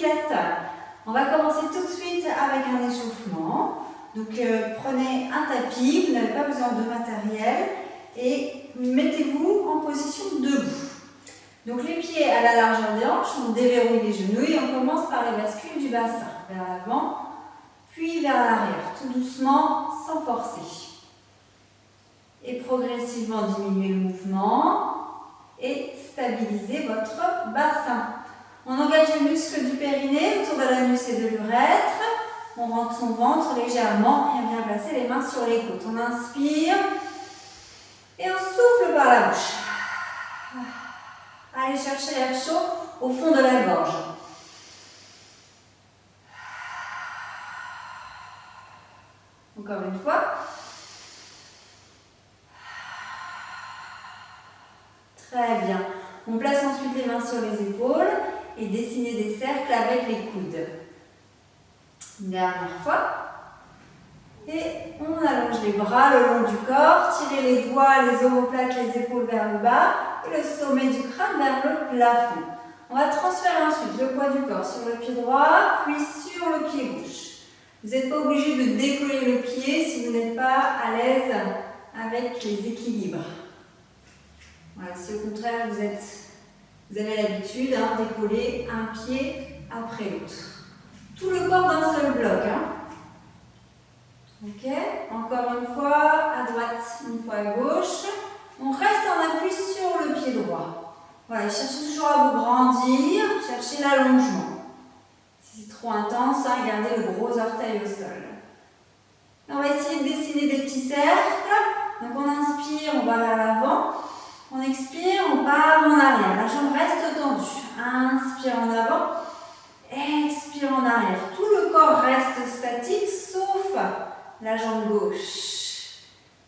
Pilates. On va commencer tout de suite avec un échauffement. Donc prenez un tapis, vous n'avez pas besoin de matériel et mettez-vous en position debout. Donc les pieds à la largeur des hanches, on déverrouille les genoux et on commence par les bascules du bassin vers l'avant, puis vers l'arrière, tout doucement, sans forcer. Et progressivement diminuez le mouvement et stabilisez votre bassin. On engage les muscles du périnée autour de l'anus et de l'urètre. On rentre son ventre légèrement et on vient placer les mains sur les côtes. On inspire et on souffle par la bouche. Allez chercher l'air chaud au fond de la gorge. Encore une fois. Très bien. On place ensuite les mains sur les épaules et dessinez des cercles avec les coudes. Une dernière fois. Et on allonge les bras le long du corps, tirez les doigts, les omoplates, les épaules vers le bas et le sommet du crâne vers le plafond. On va transférer ensuite le poids du corps sur le pied droit, puis sur le pied gauche. Vous n'êtes pas obligé de décoller le pied si vous n'êtes pas à l'aise avec les équilibres. Voilà, si au contraire vous avez l'habitude d'écoller un pied après l'autre. Tout le corps d'un seul bloc. Ok, encore une fois à droite, une fois à gauche. On reste en appui sur le pied droit. Voilà, cherchez toujours à vous grandir, cherchez l'allongement. Si c'est trop intense, gardez le gros orteil au sol. On va essayer de dessiner des petits cercles. Donc on inspire, on va vers l'avant. On expire, on part en arrière. La jambe reste tendue. Inspire en avant, expire en arrière. Tout le corps reste statique, sauf la jambe gauche.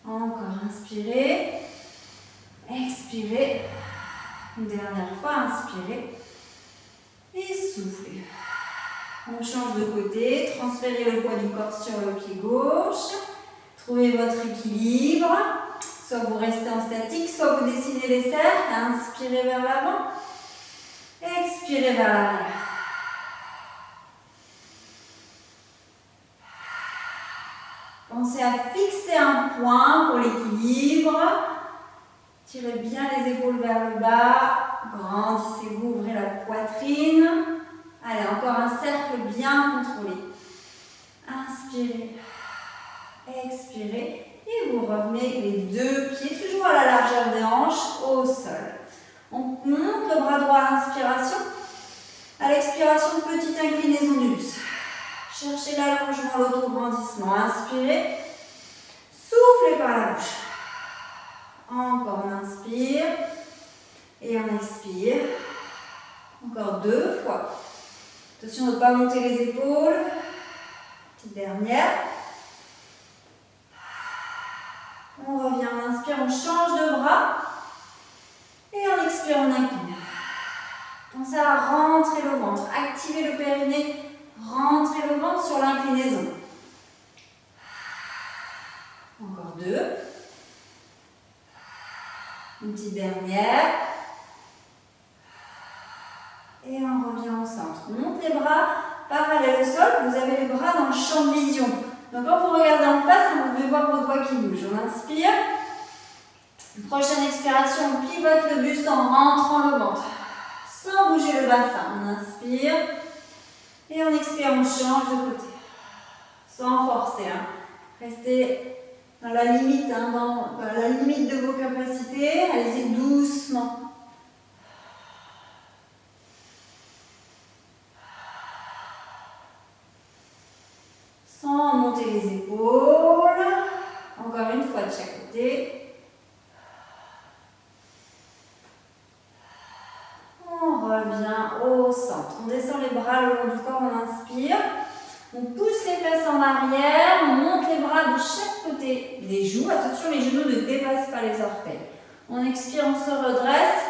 Encore, inspirez, expirez. Une dernière fois, inspirez et soufflez. On change de côté, transférez le poids du corps sur le pied gauche. Trouvez votre équilibre. Soit vous restez en statique, soit vous dessinez les cercles. Inspirez vers l'avant. Expirez vers l'arrière. Pensez à fixer un point pour l'équilibre. Tirez bien les épaules vers le bas. Grandissez-vous, ouvrez la poitrine. Allez, encore un cercle bien contrôlé. Inspirez. Expirez. Et vous revenez les deux pieds toujours à la largeur des hanches au sol. On monte le bras droit à l'inspiration. À l'expiration, petite inclinaison du buste. Cherchez l'allongement, l'autograndissement. Inspirez. Soufflez par la bouche. Encore, on inspire. Et on expire. Encore deux fois. Attention de ne pas monter les épaules. Petite dernière. On revient, on inspire, on change de bras. Et on expire, on incline. Pensez à rentrer le ventre. Activez le périnée. Rentrez le ventre sur l'inclinaison. Encore deux. Une petite dernière. Et on revient au centre. On monte les bras parallèles au sol. Vous avez les bras dans le champ de vision. Donc quand vous regardez en face, vous pouvez voir vos doigts qui bougent. On inspire. Prochaine expiration, on pivote le buste en rentrant le ventre. Sans bouger le bassin. On inspire. Et on expire, on change de côté. Sans forcer. Restez dans la limite, dans la limite de vos capacités. Allez-y doucement. Sans monter les épaules. Encore une fois de chaque côté. On revient au centre. On descend les bras le long du corps, on inspire. On pousse les fesses en arrière. On monte les bras de chaque côté des joues. Attention, les genoux ne dépassent pas les orteils. On expire, on se redresse.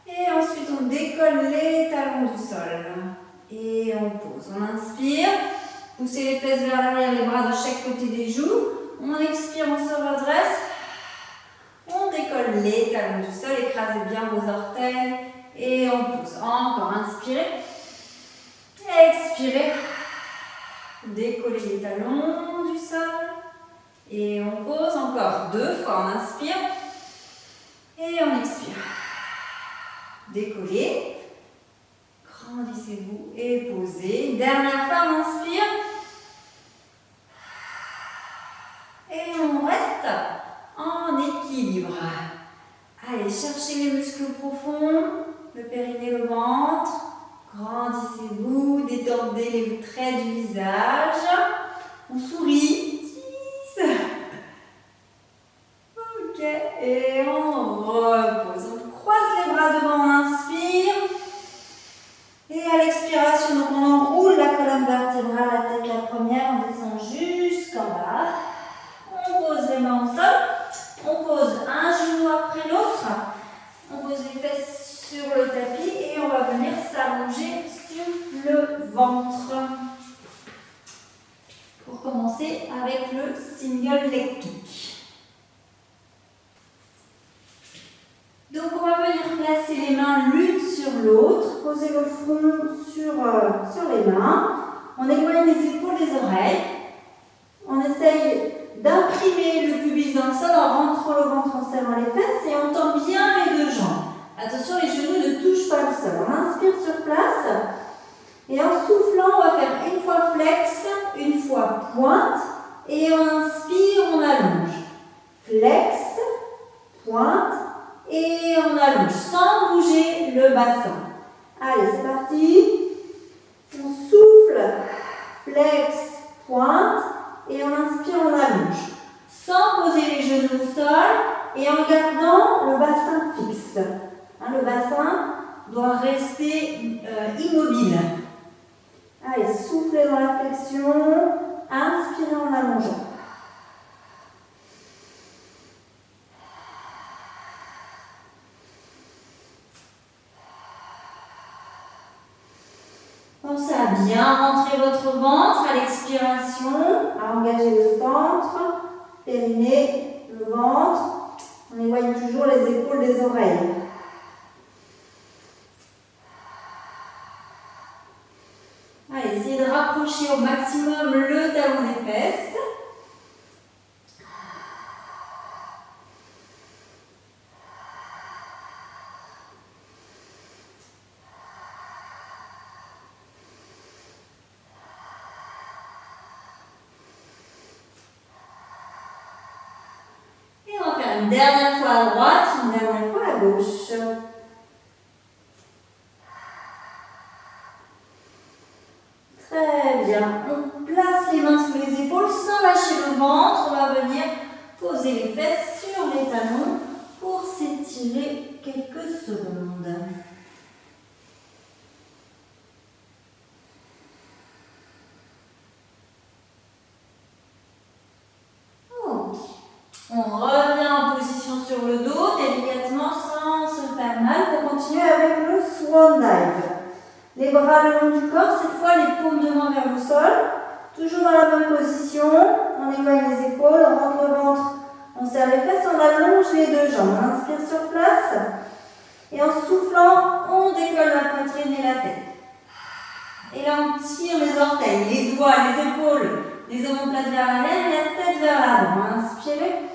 Et ensuite, on décolle les talons du sol. Et on pose. On inspire. Poussez les fesses vers l'arrière, les bras de chaque côté des joues. On expire, on se redresse. On décolle les talons du sol, écrasez bien vos orteils. Et on pousse. Encore, inspirez. expirez, décollez les talons du sol. Et on pose encore 2 fois. On inspire et on expire. Décollez. Grandissez-vous et posez. Dernière fois, on inspire. Et on reste en équilibre. Allez, cherchez les muscles profonds, le périnée, le ventre. Grandissez-vous, détendez les traits du visage. On sourit. Ok, et on repose. On croise les bras devant, on inspire. Et à l'expiration, donc on enroule la colonne vertébrale, la tête la première, on descend jusqu'en bas. On pose les mains au sol. On pose un genou après l'autre. On pose les fesses sur le tapis et on va venir s'allonger sur le ventre. Pour commencer avec le single leg kick. Donc on va venir placer les mains l'une sur l'autre, poser le front sur les mains. On éloigne les épaules des oreilles. On essaye d'imprimer le pubis dans le sol en rentrant le ventre, en serrant les fesses et on tend bien les 2 jambes. Attention, les genoux ne touchent pas le sol. On inspire sur place et en soufflant, on va faire une fois flex, une fois pointe et on inspire, on allonge. Flex, pointe et on allonge sans bouger le bassin. Allez, c'est parti. On souffle, flex, pointe. Et on inspire, on allonge. Sans poser les genoux au sol et en gardant le bassin fixe. Le bassin doit rester immobile. Allez, soufflez dans la flexion. Inspirez en allongeant. Pensez à bien rentrer votre ventre à l'expiration, à engager le centre, périnée, le ventre. On éloigne toujours les épaules des oreilles. Allez, essayez de rapprocher au maximum le talon des fesses. Une dernière fois à droite, une dernière fois à gauche. Très bien. On place les mains sous les épaules sans lâcher le ventre. On va venir poser les fesses sur les talons pour s'étirer quelques secondes. On revient en position sur le dos, délicatement, sans se faire mal, pour continuer avec le swan dive. Les bras le long du corps, cette fois les paumes de main vers le sol. Toujours dans la même position, on éloigne les épaules, on rentre le ventre, on serre les fesses, on allonge les 2 jambes. On inspire sur place et en soufflant, on décolle la poitrine et la tête. Et là, on tire les orteils, les doigts, les épaules, les omoplates vers l'arrière et la tête vers l'avant. Inspirez.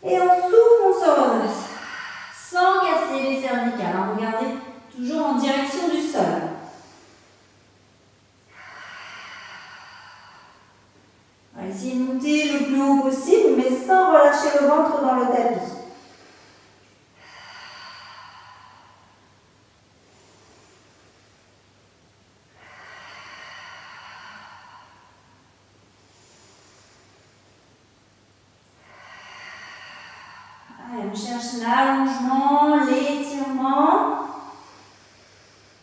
Et on souffle, on se redresse. Sans casser les cervicales. Regardez toujours en direction du sol. On va essayer de monter le plus haut possible, mais sans relâcher le ventre dans le tapis. On cherche l'allongement, l'étirement.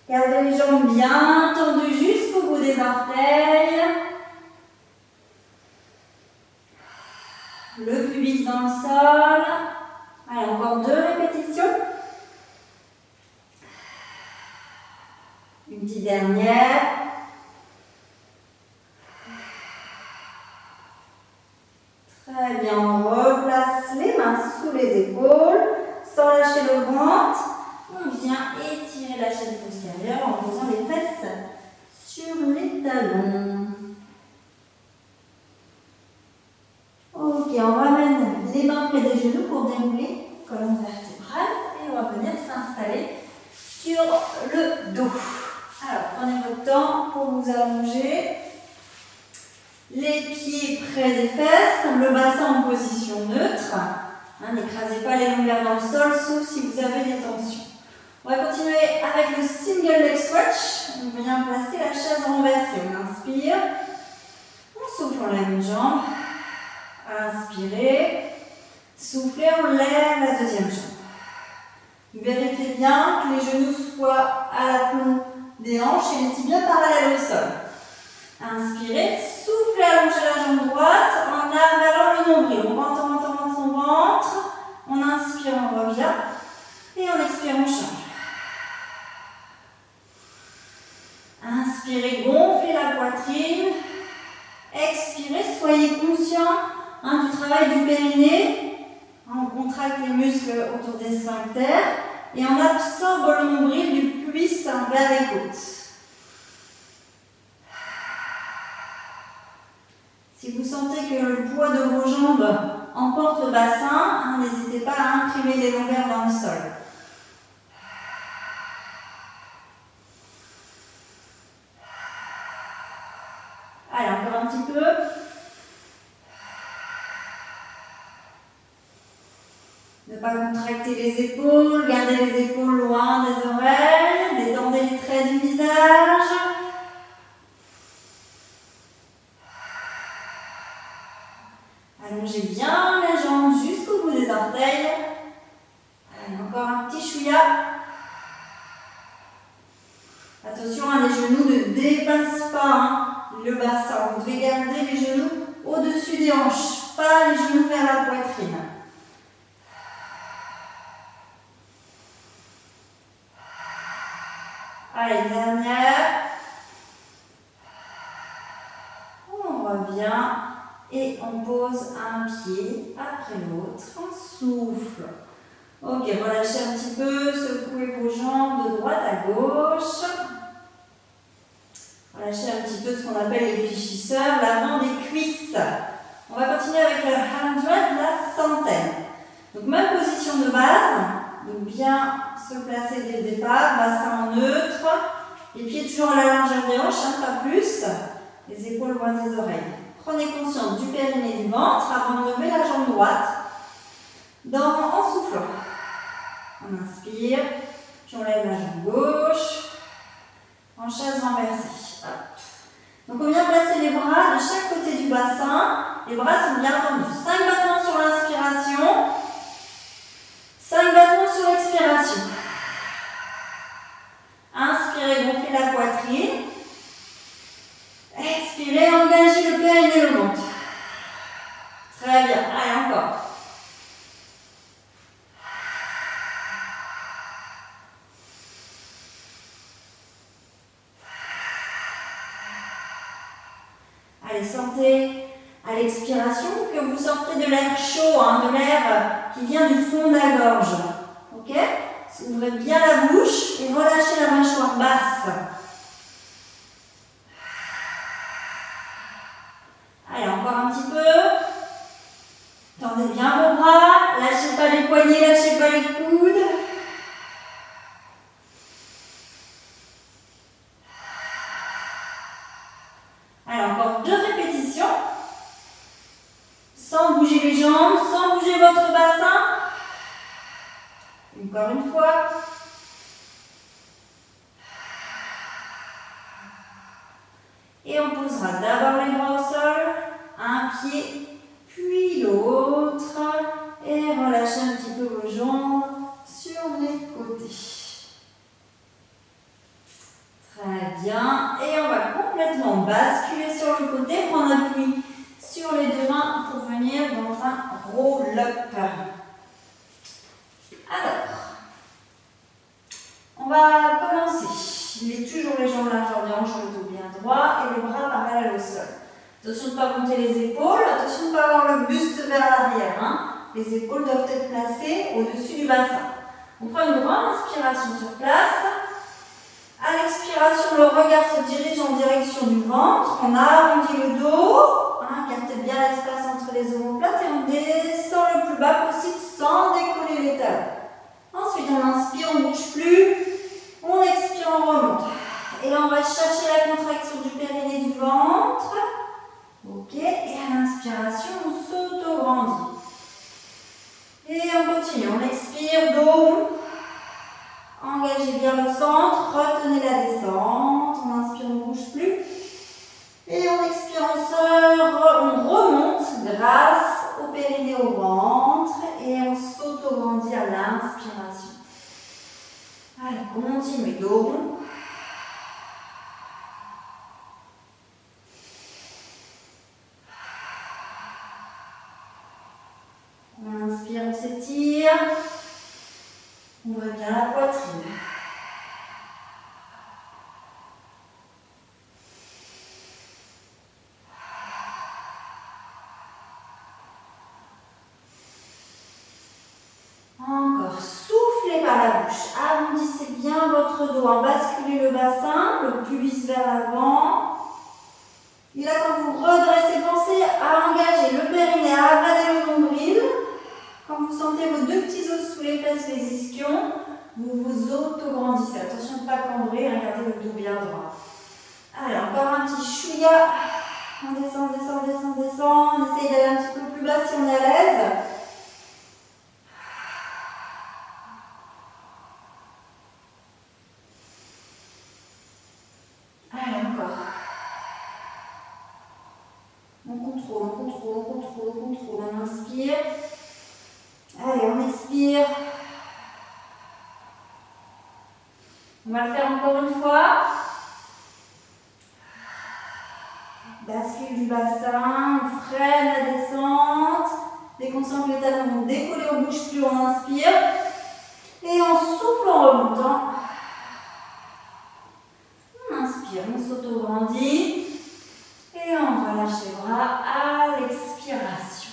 Gardez les jambes bien tendues jusqu'au bout des orteils. Le pubis dans le sol. Allez, encore 2 répétitions. Une petite dernière. Très bien, on replace les mains sous les épaules, sans lâcher le ventre. On vient étirer la chaîne postérieure en posant les fesses sur on ramène les mains près des genoux pour dérouler colonne vertébrale et on va venir s'installer sur le dos. Alors, prenez votre temps pour vous allonger. Les pieds près des fesses, le bassin en position neutre. N'écrasez pas les longueurs dans le sol, sauf si vous avez des tensions. On va continuer avec le single leg stretch. On vient placer la chaise renversée. On inspire. On souffle, on lève une jambe. Inspirez. Soufflez, on lève la deuxième jambe. Vérifiez bien que les genoux soient à l'aplomb des hanches et les tibias parallèles au sol. Inspirez, soufflez, allongez la jambe droite en avalant le nombril. On rentre son ventre. On inspire, on revient. Et on expire, on change. Inspirez, gonflez la poitrine. Expirez, soyez conscient du travail du périnée. On contracte les muscles autour des sphincters et on absorbe le nombril du pubis vers les côtes. Si vous sentez que le poids de vos jambes emporte le bassin, n'hésitez pas à imprimer les longueurs dans le sol. Allez, encore un petit peu. Ne pas contracter les épaules, gardez les épaules loin des oreilles, détendez les traits du visage. Allongez bien les jambes jusqu'au bout des orteils. Allez, encore un petit chouïa. Attention, les genoux ne dépassent pas le bassin. Vous devez garder les genoux au-dessus des hanches, pas les genoux vers la poitrine. Allez, dernière. On revient et on pose un pied après l'autre. On souffle. Ok, relâchez un petit peu, secouez vos jambes de droite à gauche. Relâchez un petit peu ce qu'on appelle les fléchisseurs, l'avant des cuisses. On va continuer avec le 100, la centaine. Donc même position de base, donc bien se placer dès le départ, bassin en neutre, les pieds toujours à la largeur des hanches, pas plus, les épaules loin des oreilles. Prenez conscience du périnée et du ventre avant de lever la jambe droite en soufflant. On inspire, puis on lève la jambe gauche, en chaise renversée. Donc on vient placer les bras de chaque côté du bassin, les bras sont bien tendus. 5 battements sur l'inspiration, 5 battements sur l'expiration. Inspirez, gonflez la poitrine. Expirez, engagez le périnée et le ventre. Très bien, allez encore. Allez, sentez à l'expiration que vous sortez de l'air chaud, de l'air qui vient du fond de la gorge. Ok? Ouvrez bien la bouche et relâchez la mâchoire basse. Allez, encore un petit peu. Tendez bien vos bras, lâchez pas les poignets, lâchez pas les coudes. Allez, encore 2 répétitions. Sans bouger les jambes, sans bouger votre bassin. Encore une fois. Et on posera d'abord les bras au sol, un pied, puis l'autre. Et relâchez un petit peu vos jambes sur les côtés. Très bien. Et on va complètement basculer sur le côté, prendre appui sur les 2 mains pour venir dans un roll-up. Alors, on va commencer. Il est toujours les jambes largeur des hanches, le dos bien droit et les bras parallèles au sol. Attention de ne pas monter les épaules, attention de ne pas avoir le buste vers l'arrière. Les épaules doivent être placées au-dessus du bassin. On prend une grande inspiration sur place. À l'expiration, le regard se dirige en direction du ventre. On arrondit le dos, gardez bien l'espace entre entre les omoplates et on descend le plus bas possible sans décoller les talons. Ensuite, on inspire, on ne bouge plus. On expire, on remonte. Et là, on va chercher la contraction du périnée du ventre. Ok, et à l'inspiration, on s'auto-grandit. Et on continue, on expire, dos. Engagez bien le centre, retenez la descente. On inspire, on ne bouge plus. Et on expire, on remonte grâce au périnée au ventre. Et on s'auto-grandit à l'inspiration. Allez, continuez, dos. On inspire, on s'étire. Ouvrez bien la poitrine. Encore, soufflez par la bouche. Arrondissez bien votre dos. Basculez le bassin, le pubis vers l'avant. Et là, quand vous redressez, pensez à engager le périnée, à avaler le nombril. Quand vous sentez vos deux petits os sous les fesses, les ischions, vous vous auto-grandissez. Attention de ne pas cambrer, regardez le dos bien droit. Allez, encore un petit chouïa. On descend, descend, descend, descend. On essaye d'aller un petit peu plus bas si on est à l'aise. Allez, encore. On contrôle, on contrôle, on contrôle, on contrôle. On inspire. Allez, on expire. On va le faire encore une fois. Bascule du bassin, on freine la descente. Dès qu'on sent que les talons vont décoller, on ne bouge plus, on inspire. Et on souffle en remontant. On inspire, on s'auto-grandit. Et on relâche les bras à l'expiration.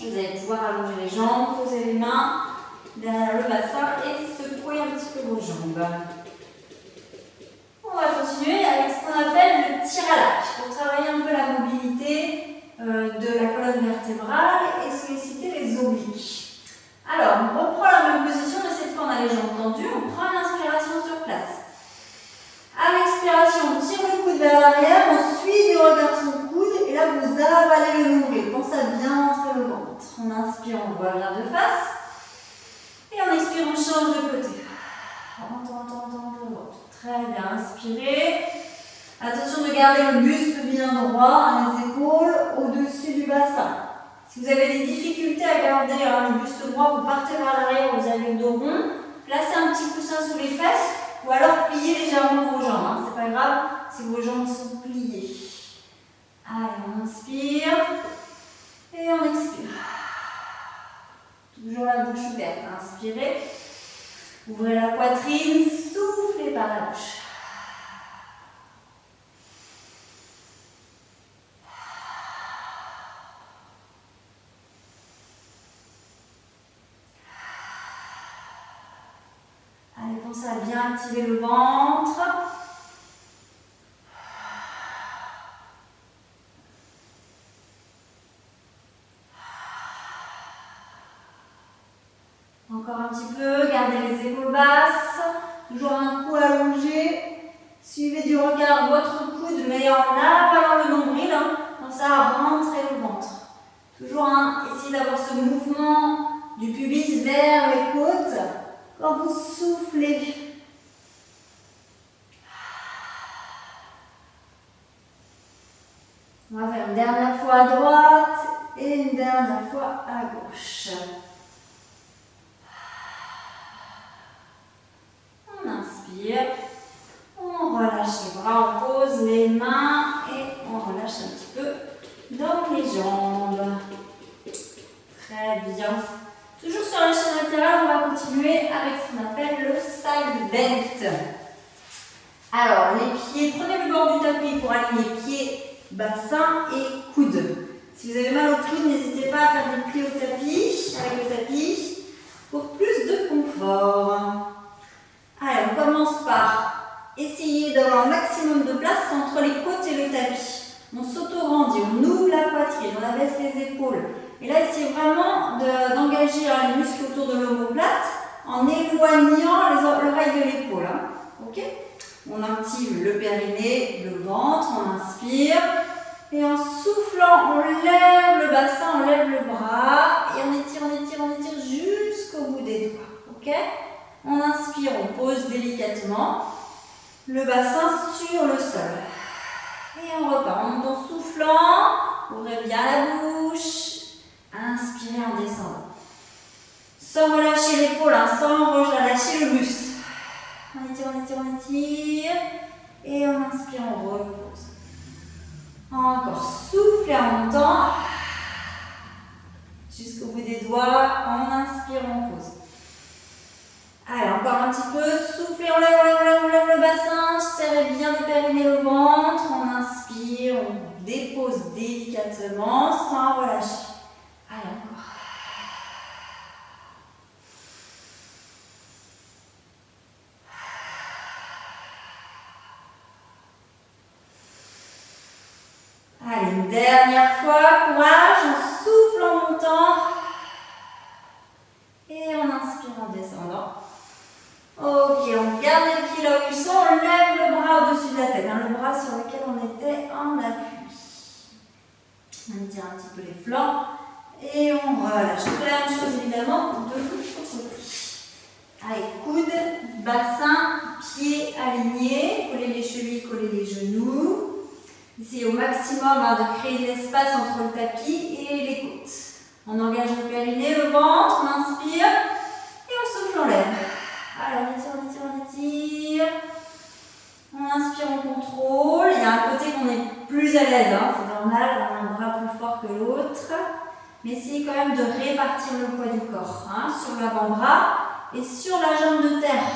Et vous allez pouvoir allonger les jambes, poser les mains derrière le bassin et secouer un petit peu vos jambes. On va continuer avec ce qu'on appelle le tir à l'arc pour travailler un peu la mobilité de la colonne vertébrale et solliciter les obliques. Alors, on reprend la même position, mais cette fois on a les jambes tendues, on prend l'inspiration sur place. À l'expiration, on tire le coude vers l'arrière, on suit du regard son coude et là vous avalez le nombril. Pensez à bien rentrer le ventre. On inspire, on revient de face. Et on expire, on change de côté. Rentre le ventre. Très bien, inspirez. Attention de garder le buste bien droit, les épaules au-dessus du bassin. Si vous avez des difficultés à garder le buste droit, vous partez vers l'arrière, vous avez le dos rond. Placez un petit coussin sous les fesses ou alors pliez légèrement vos jambes. C'est pas grave si vos jambes sont pliées. Allez, on inspire et on expire. Toujours la bouche ouverte. Inspirez. Ouvrez la poitrine, soufflez par la bouche. Allez, pensez à bien activer le ventre. Encore un petit peu, gardez les épaules basses, toujours un cou allongé. Suivez du regard votre coude, mais en avalant le nombril, pensez à rentrer le ventre. Toujours essayez d'avoir ce mouvement du pubis vers les côtes quand vous soufflez. On va faire une dernière fois à droite et une dernière fois à gauche. On inspire, on relâche les bras, on pose les mains et on relâche un petit peu dans les jambes. Très bien. Toujours sur la chaîne latérale, on va continuer avec ce qu'on appelle le side bend. Alors, les pieds, prenez le bord du tapis pour aligner pieds, bassin et coude. Si vous avez mal au coude, n'hésitez pas à faire des plis au tapis, avec le tapis, pour plus de confort. Allez, on commence par essayer d'avoir un maximum de place entre les côtes et le tapis. On s'auto-grandit, on ouvre la poitrine, on abaisse les épaules. Et là, essayez vraiment d'engager les muscles autour de l'omoplate en éloignant l'oreille de l'épaule. Hein. Ok? On active le périnée, le ventre, on inspire. Et en soufflant, on lève le bassin, on lève le bras. Et on étire, on étire, on étire jusqu'au bout des doigts. Ok? On inspire, on pose délicatement le bassin sur le sol. Et on repart. On monte en soufflant. Ouvrez bien la bouche. Inspirez en descendant. Sans relâcher l'épaule, hein, sans relâcher le buste. On étire, on étire, on étire. Et on inspire, on repose. Encore. Soufflez en montant. Jusqu'au bout des doigts. On inspire, on pose. Allez, encore un petit peu. Soufflez, on lève, on lève, on lève, on lève le bassin. Serrez bien le périnée, le ventre. On inspire, on dépose délicatement sans relâcher. Allez, encore. Allez, une dernière fois. Courage. On souffle en montant. Et on inspire en descendant. Ok, on garde les pieds là où ils sont, on lève le bras au-dessus de la tête, hein, le bras sur lequel on était en appui. On étire un petit peu les flancs et on relâche. Donc la même chose évidemment de l'autre côté. Allez, coude, bassin, pieds alignés, coller les chevilles, coller les genoux. Essayez au maximum de créer de l'espace entre le tapis et les côtes. On engage le périnée, le ventre, on inspire et on souffle, on lève. Alors, on étire, on étire, on étire. On inspire, on contrôle. Il y a un côté qu'on est plus à l'aise, hein. C'est normal, on a un bras plus fort que l'autre. Mais essayez quand même de répartir le poids du corps, hein, sur l'avant-bras et sur la jambe de terre.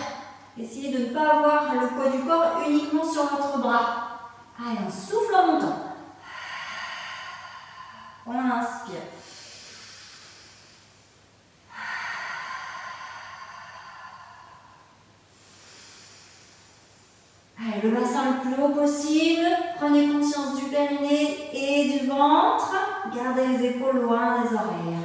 Essayez de ne pas avoir le poids du corps uniquement sur votre bras. Allez, on souffle en montant. On inspire. Allez, le bassin le plus haut possible. Prenez conscience du périnée et du ventre. Gardez les épaules loin des oreilles.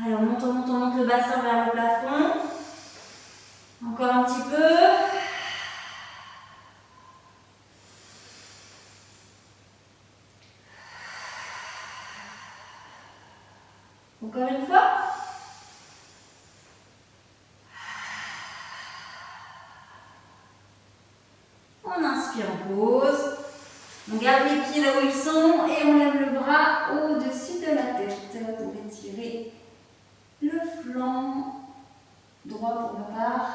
Allez, on monte le bassin vers le plafond. Encore un petit peu. Encore une fois. On inspire, on pose. On garde les pieds là où ils sont et on lève le bras au-dessus de la tête pour étirer le flanc droit pour ma part.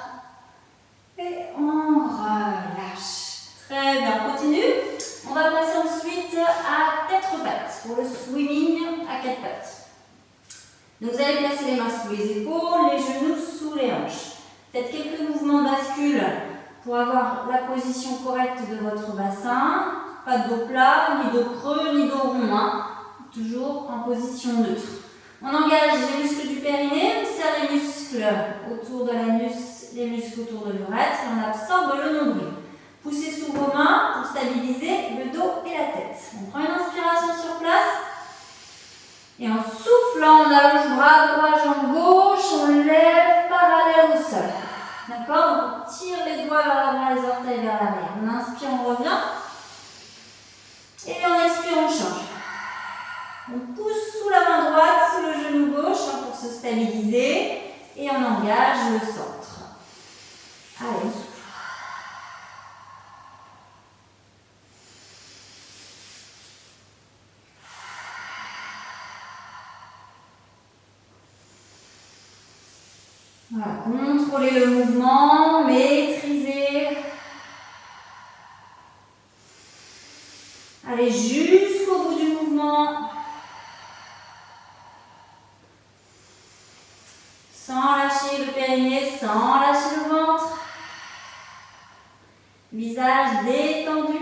Et on relâche. Très bien, continue. On va passer ensuite à 4 pattes pour le swimming à 4 pattes. Donc vous allez placer les mains sous les épaules, les genoux sous les hanches. Faites quelques mouvements de bascule pour avoir la position correcte de votre bassin. Pas de dos plat, ni dos creux, ni dos rond. Hein. Toujours en position neutre. On engage les muscles du périnée, on serre les muscles autour de l'anus, les muscles autour de l'urètre et on absorbe le nombril. Poussez sous vos mains pour stabiliser le dos et la tête. On prend une inspiration sur place. Et en soufflant, on allonge bras droit, jambe gauche, on lève parallèle au sol. D'accord? On tire les doigts vers l'avant, les orteils vers l'arrière. On inspire, on revient. Et on expire, on change. On pousse sous la main droite, sous le genou gauche pour se stabiliser. Et on engage le centre. Allez, on souffle. Voilà, contrôlez le mouvement, maîtrisez. Allez jusqu'au bout du mouvement. Sans lâcher le périnée, sans lâcher le ventre. Visage détendu.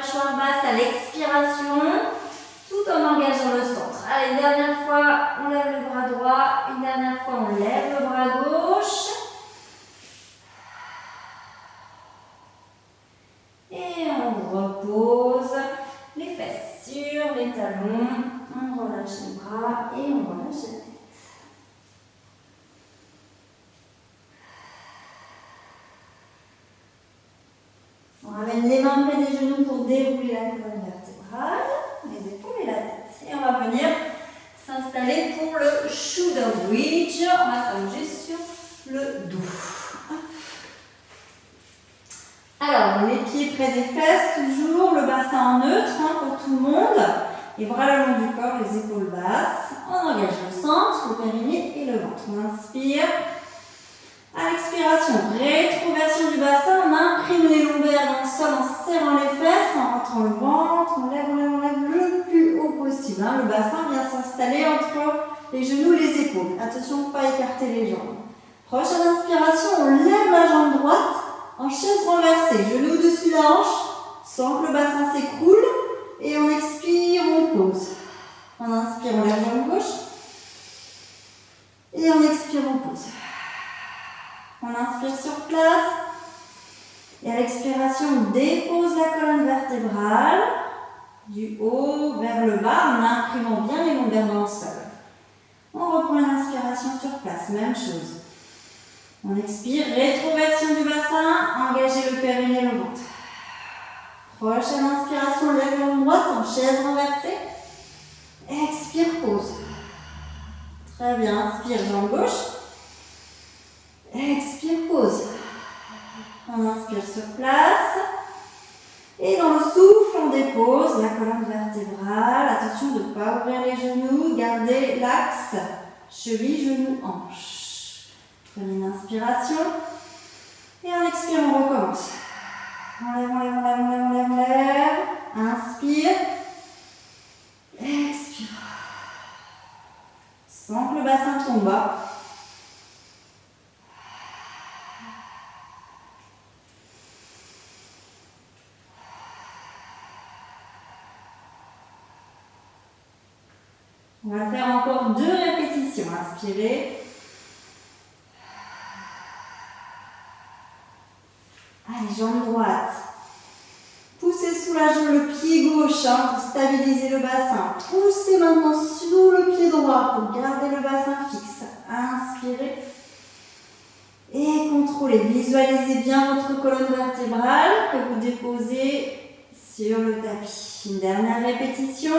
mâchoire basse à l'expiration, tout en engageant le centre. Allez, dernière fois, on lève le bras droit. Une dernière fois, on lève le bras gauche. Et on repose les fesses sur les talons. On relâche les bras et on relâche la tête. On ramène les mains près des genoux pour dérouler la colonne vertébrale, les épaules et la tête. Et on va venir s'installer pour le shoulder bridge. On va s'allonger sur le dos. Alors, les pieds près des fesses, toujours le bassin en neutre pour tout le monde. Les bras le long du corps, les épaules basses. On engage le centre, le périnée et le ventre. On inspire. À l'expiration, rétroversion du bassin, on imprime les lombaires dans le sol en serrant les fesses, en rentrant le ventre, on lève le plus haut possible. Le bassin vient s'installer entre les genoux et les épaules. Attention, pas écarter les jambes. Prochaine inspiration, on lève la jambe droite en chaise renversée, genou au-dessus de la hanche, sans que le bassin s'écroule. Et on expire, on pose. On inspire, on lève la jambe gauche. Et on expire, on pose. On inspire sur place. Et à l'expiration, on dépose la colonne vertébrale du haut vers le bas en imprimant bien les lombaires dans le sol. On reprend l'inspiration sur place, même chose. On expire, rétroversion du bassin, engagez le périnée et le ventre. Prochaine inspiration, lève la jambe droite en chaise renversée. Expire, pause. Très bien, inspire, jambe gauche. Expire, pause. On inspire sur place. Et dans le souffle, on dépose la colonne vertébrale. Attention de ne pas ouvrir les genoux. Gardez l'axe cheville, genou, hanche. Prenez une inspiration. Et en expire, on recommence. On lève, on lève, on lève, on lève, on lève, on lève. Inspire. Expire. Sans que le bassin tombe bas. On va faire encore 2 répétitions. Inspirez. Allez, jambe droite. Poussez sous la jambe le pied gauche pour stabiliser le bassin. Poussez maintenant sous le pied droit pour garder le bassin fixe. Inspirez. Et contrôlez. Visualisez bien votre colonne vertébrale que vous déposez sur le tapis. Une dernière répétition.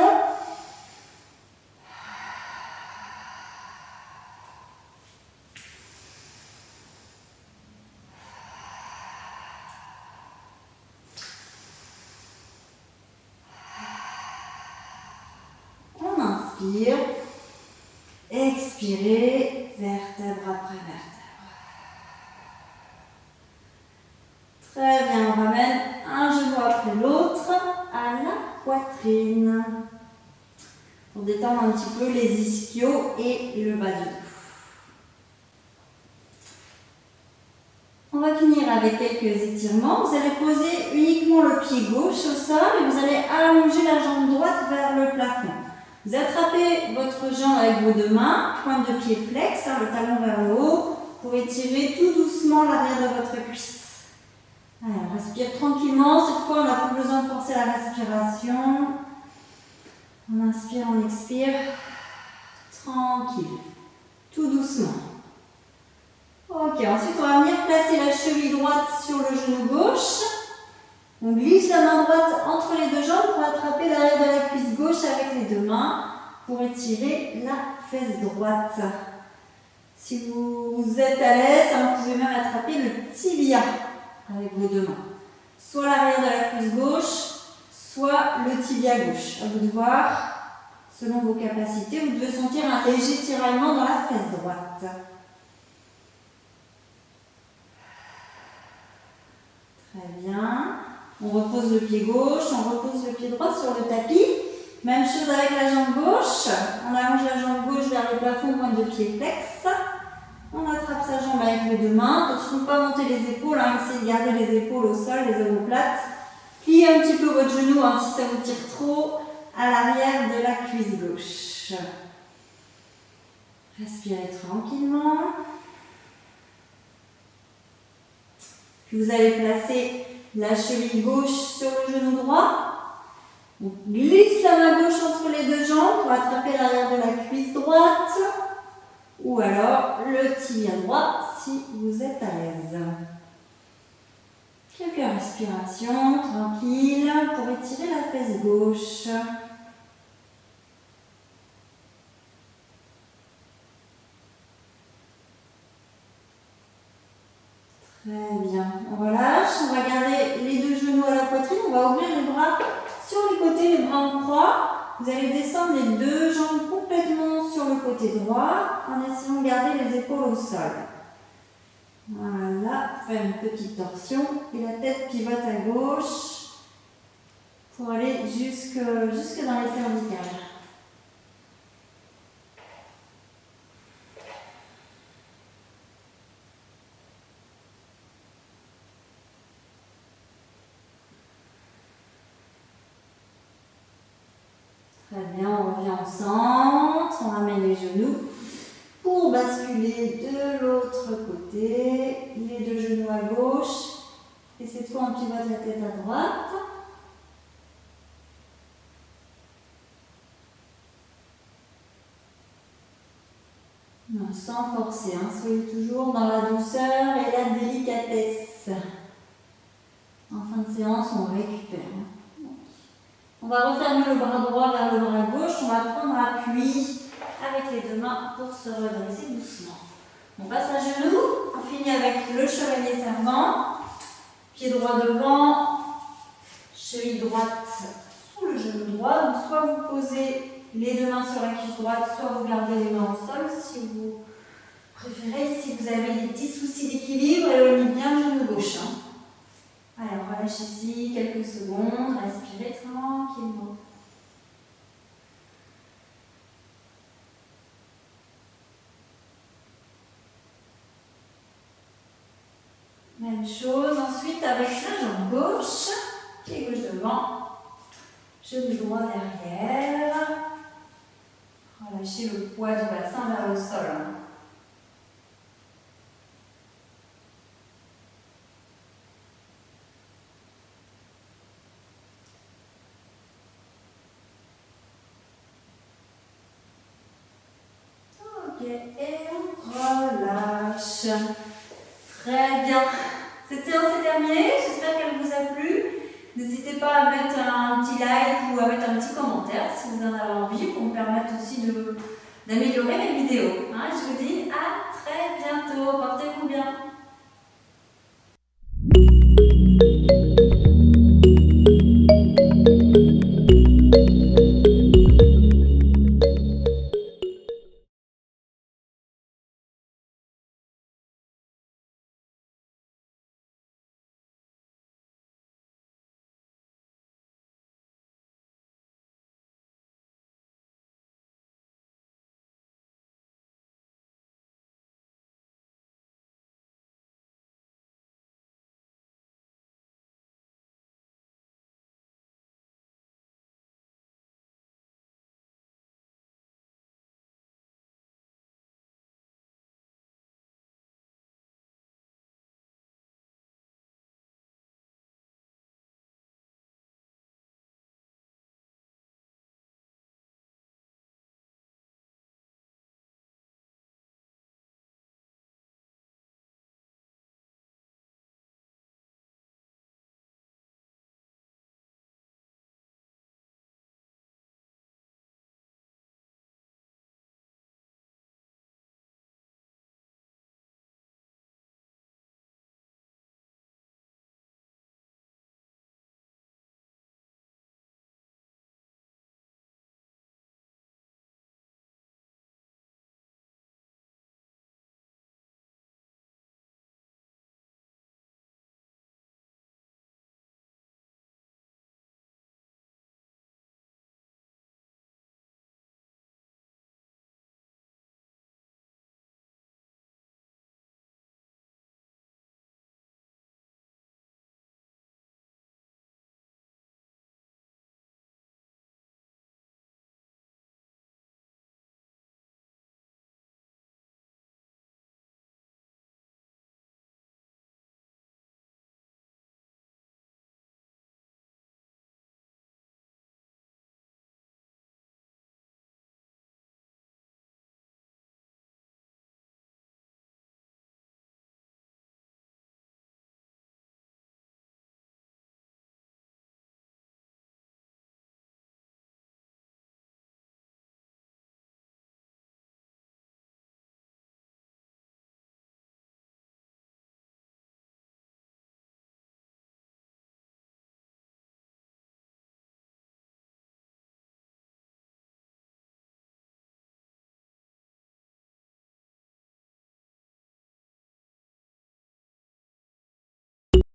Inspire, expirez, vertèbre après vertèbre. Très bien, on ramène un genou après l'autre à la poitrine. Pour détendre un petit peu les ischios et le bas du dos. On va finir avec quelques étirements. Vous allez poser uniquement le pied gauche au sol et vous allez allonger la jambe droite vers le plafond. Vous attrapez votre jambe avec vos 2 mains, pointe de pied flex, le talon vers le haut, pour étirer tout doucement l'arrière de votre cuisse. Allez, on respire tranquillement. Cette fois, on n'a plus besoin de forcer la respiration. On inspire, on expire. Tranquille. Tout doucement. Ok, ensuite, on va venir placer la cheville droite sur le genou gauche. On glisse la main droite entre les 2 jambes pour attraper l'arrière de la cuisse gauche avec les 2 mains pour étirer la fesse droite. Si vous êtes à l'aise, vous pouvez même attraper le tibia avec vos 2 mains. Soit l'arrière de la cuisse gauche, soit le tibia gauche. À vous de voir, selon vos capacités, vous devez sentir un léger tiraillement dans la fesse droite. Très bien. On repose le pied gauche, on repose le pied droit sur le tapis. Même chose avec la jambe gauche. On allonge la jambe gauche vers le plafond, pointe de pied flex. On attrape sa jambe avec les 2 mains. Attention de ne pas monter les épaules. Essayez de garder les épaules au sol, les omoplates. Pliez pliez un petit peu votre genou hein, si ça vous tire trop à l'arrière de la cuisse gauche. Respirez tranquillement. Puis vous allez placer la cheville gauche sur le genou droit. On glisse la main gauche entre les deux jambes pour attraper l'arrière de la cuisse droite. Ou alors le tibia droit si vous êtes à l'aise. Quelques respirations tranquilles pour étirer la fesse gauche. Très bien. On relâche, on va garder les deux genoux à la poitrine, on va ouvrir les bras sur les côtés, les bras en croix. Vous allez descendre les deux jambes complètement sur le côté droit en essayant de garder les épaules au sol. Voilà, faire une petite torsion et la tête pivote à gauche pour aller jusque dans les cervicales. Très bien, on revient au centre, on ramène les genoux pour basculer de l'autre côté, les deux genoux à gauche et cette fois on pivote la tête à droite. Non, sans forcer, hein. Soyez toujours dans la douceur et la délicatesse. En fin de séance, on récupère. On va refermer le bras droit vers le bras gauche. On va prendre appui avec les deux mains pour se redresser doucement. On passe à genoux. On finit avec le chevalier servant. Pied droit devant. Cheville droite sous le genou droit. Donc soit vous posez les deux mains sur la cuisse droite, soit vous gardez les mains au sol si vous préférez. Si vous avez des petits soucis d'équilibre, éloignez bien le genou gauche. Alors, relâchez ici quelques secondes, respirez tranquillement. Même chose ensuite avec la jambe gauche, pied gauche devant, genou droit derrière. Relâchez le poids du bassin vers le sol. Et on relâche. Très bien. Cette séance est terminée. J'espère qu'elle vous a plu. N'hésitez pas à mettre un petit like ou à mettre un petit commentaire si vous en avez envie pour me permettre aussi d'améliorer mes vidéos. Je vous dis à très bientôt. Portez-vous bien.